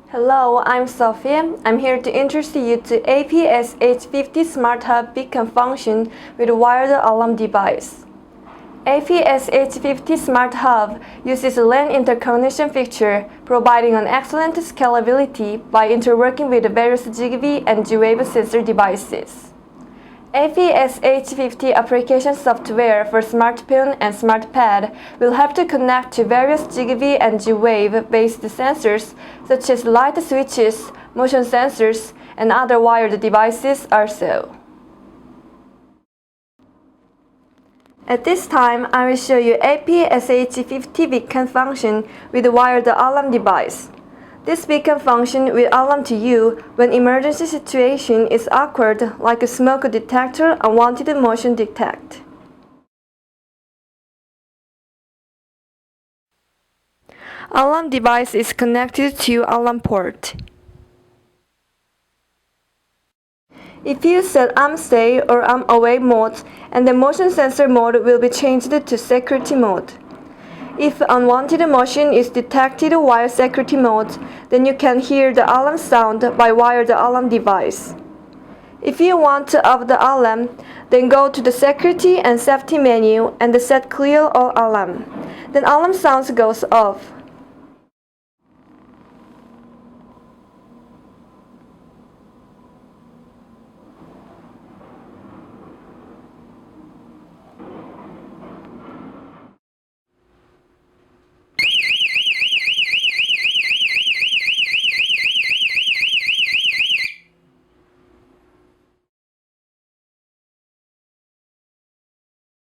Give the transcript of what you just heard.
Hello, I'm Sophia. I'm here to introduce you to AP-SH50 Smart Hub beacon function with a wired alarm device. AP-SH50 Smart Hub uses a LAN interconnection feature, providing an excellent scalability by interworking with various ZigBee and Z-웨이브 sensor devices. AP-SH50 application software for smartphone and smartpad will help to connect to various ZigBee and Z-웨이브 based sensors such as light switches, motion sensors, and other wired devices also. At this time, I will show you AP-SH50 beacon function with a wired alarm device. This beacon function will alarm to you when emergency situation is occurred, like a smoke detector unwanted motion detect. Alarm device is connected to alarm port. If you set I'm stay or I'm away mode, and the motion sensor mode will be changed to security mode. If unwanted motion is detected while security mode, then you can hear the alarm sound by wired alarm device. If you want to off the alarm, then go to the security and safety menu and set clear all alarm. Then alarm sound goes off.